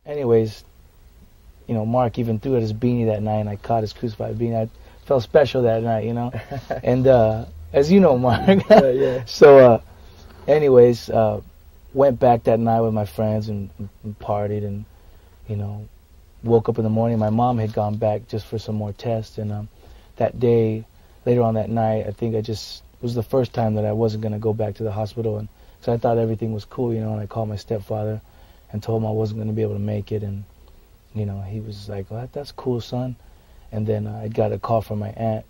Anyways, you know, Mark even threw at his beanie that night, and I caught his crucified beanie. I felt special that night, you know. And as you know, Mark. Yeah. So, anyways, went back that night with my friends and partied, and you know, woke up in the morning. My mom had gone back just for some more tests, and that day, later on that night, I think it was the first time that I wasn't going to go back to the hospital, and so I thought everything was cool, you know. And I called my stepfather and told him I wasn't going to be able to make it, and you know, he was like, "Well, that's cool, son." And then I got a call from my aunt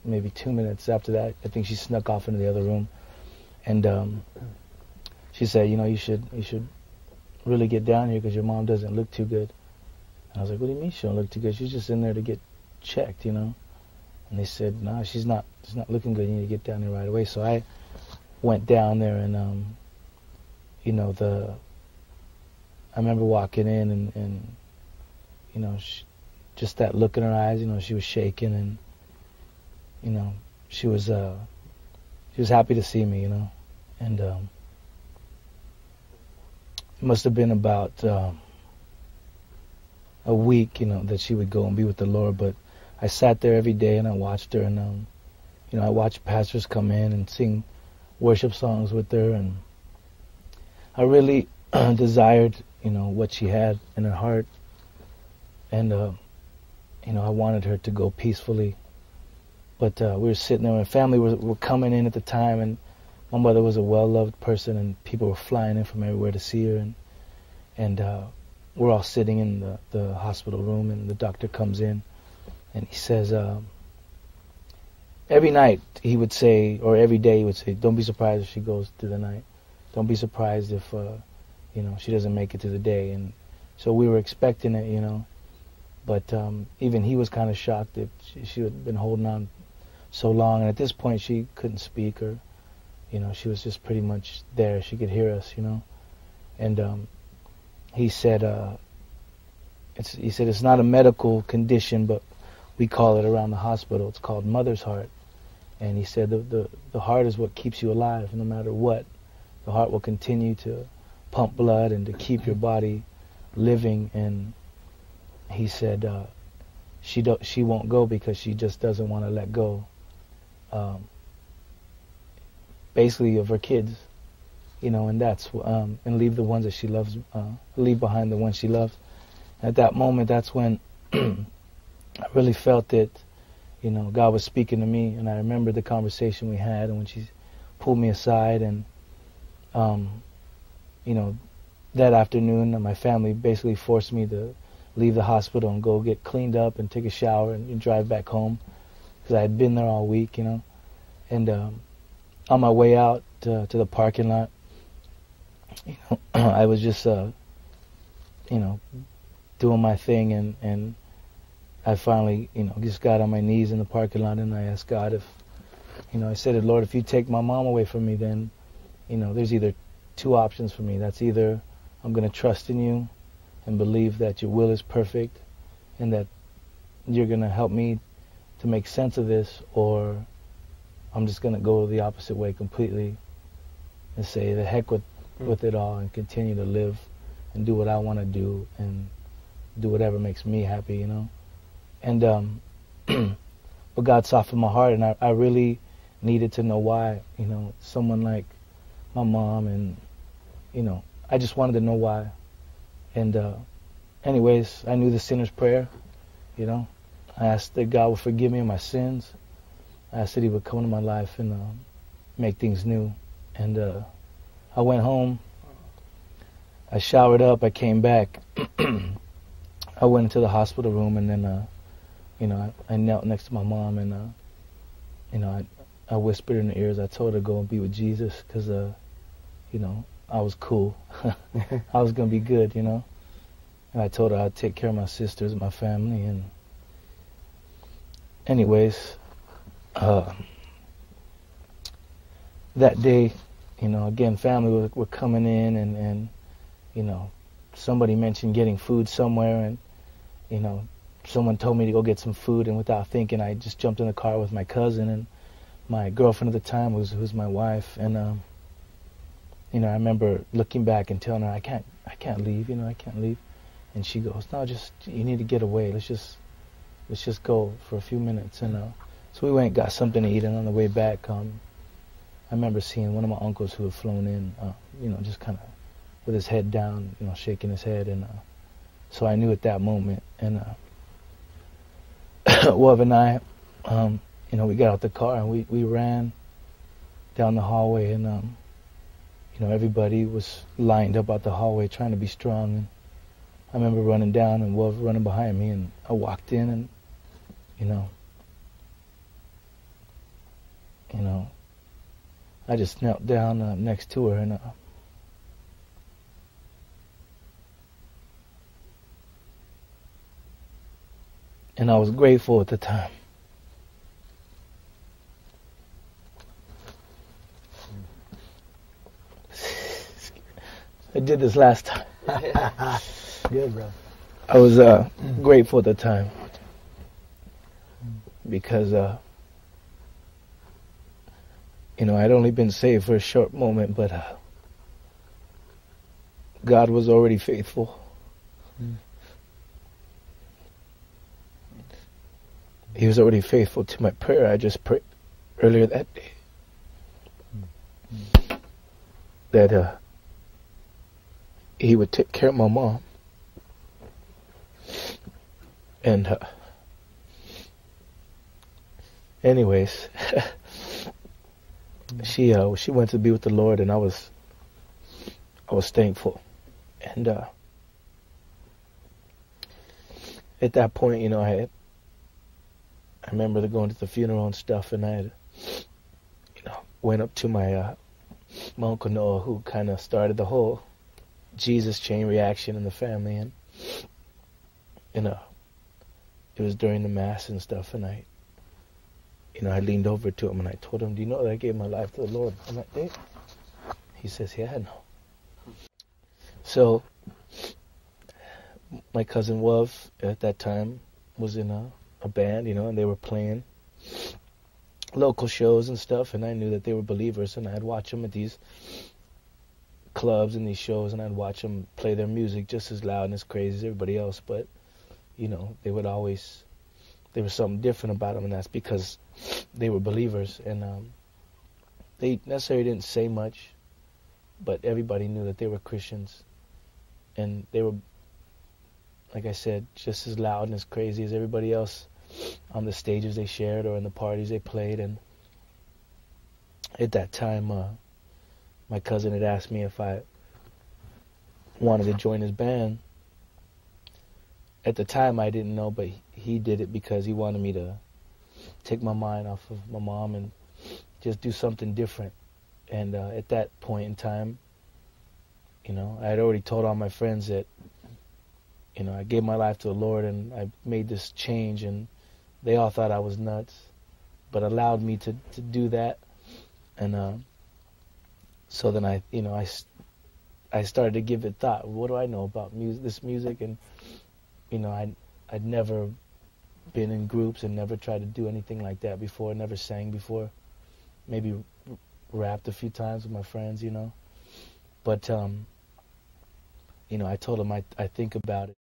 maybe 2 minutes after that. I think she snuck off into the other room, and she said, "You know, you should really get down here because your mom doesn't look too good." And I was like, "What do you mean she don't look too good? She's just in there to get checked, you know." And they said, "No, she's not looking good. You need to get down there right away." So I went down there, and you know, I remember walking in, and you know, just that look in her eyes, you know, she was shaking, and you know, she was happy to see me, you know. And it must have been about a week, you know, that she would go and be with the Lord. But I sat there every day and I watched her, and you know, I watched pastors come in and sing worship songs with her, and I really desired, you know, what she had in her heart, and you know, I wanted her to go peacefully. But we were sitting there, and family were coming in at the time, and my mother was a well-loved person, and people were flying in from everywhere to see her, and we're all sitting in the hospital room, and the doctor comes in, and he says, every night he would say, or every day he would say, "Don't be surprised if she goes through the night. Don't be surprised if you know, she doesn't make it through the day." And so we were expecting it, you know, but even he was kind of shocked that she had been holding on so long, and at this point she couldn't speak, or you know, she was just pretty much there. She could hear us, you know. And he said it's not a medical condition, but we call it around the hospital, it's called mother's heart. And he said the heart is what keeps you alive no matter what. The heart will continue to pump blood and to keep your body living. And he said she won't go because she just doesn't want to let go, basically, of her kids, you know, and that's and leave the ones that she loves, leave behind the ones she loves. At that moment, that's when I really felt that, you know, God was speaking to me, and I remember the conversation we had, and when she pulled me aside, and you know, that afternoon, my family basically forced me to leave the hospital and go get cleaned up and take a shower and drive back home, because I had been there all week, you know. And on my way out to the parking lot, you know, I was just, you know, doing my thing, and I finally, you know, just got on my knees in the parking lot, and I asked God if, you know, I said, "Lord, if you take my mom away from me, then, you know, there's either two options for me. That's either I'm going to trust in you and believe that your will is perfect and that you're going to help me to make sense of this, or I'm just going to go the opposite way completely and say the heck with it all and continue to live and do what I want to do and do whatever makes me happy, you know." And but God softened my heart, and I really needed to know why, you know, someone like my mom, and you know, I just wanted to know why. And anyways, I knew the sinner's prayer, you know. I asked that God would forgive me of my sins. I asked that he would come into my life and make things new. And I went home, I showered up, I came back, I went into the hospital room, and then you know, I knelt next to my mom, and you know, I whispered in her ears. I told her to go and be with Jesus, because you know, I was cool. I was gonna be good, you know. And I told her I'd take care of my sisters and my family. And anyways, that day, you know, again, family were coming in, and you know, somebody mentioned getting food somewhere, and you know, someone told me to go get some food, and without thinking, I just jumped in the car with my cousin and my girlfriend at the time, who's my wife, and I remember looking back and telling her, I can't leave, I can't leave. And she goes, no, just, you need to get away. Let's just go for a few minutes. And so we went and got something to eat, and on the way back, I remember seeing one of my uncles who had flown in, just kind of with his head down, shaking his head. And so I knew at that moment. And Wov and I, we got out the car and we ran down the hallway, and everybody was lined up out the hallway trying to be strong. And I remember running down and Wov running behind me, and I walked in, and I just knelt down next to her, and I was grateful at the time. I did this last time. Good, bro. I was grateful at the time because I'd only been saved for a short moment, but God was already faithful. He was already faithful to my prayer I just prayed earlier that day. That He would take care of my mom. And anyways, she went to be with the Lord, and I was thankful. And at that point, I remember going to the funeral and stuff, and I had, went up to my Uncle Noah, who kind of started the whole Jesus chain reaction in the family, and it was during the Mass and stuff, and I leaned over to him and I told him, do you know that I gave my life to the Lord on that day? He says, yeah, I know. So my cousin Wov at that time was in a band, and they were playing local shows and stuff, and I knew that they were believers, and I'd watch them at these clubs and these shows, and I'd watch them play their music just as loud and as crazy as everybody else, but there was something different about them, and that's because they were believers, and they necessarily didn't say much, but everybody knew that they were Christians, and they were, like I said, just as loud and as crazy as everybody else on the stages they shared or in the parties they played. And at that time, my cousin had asked me if I wanted to join his band. At the time, I didn't know, but he did it because he wanted me to take my mind off of my mom and just do something different. And at that point in time, I had already told all my friends that, I gave my life to the Lord and I made this change, and they all thought I was nuts, but allowed me to do that. And so then I started to give it thought. What do I know about this music? And I'd never been in groups and never tried to do anything like that before, never sang before, maybe rapped a few times with my friends, but I told them I think about it.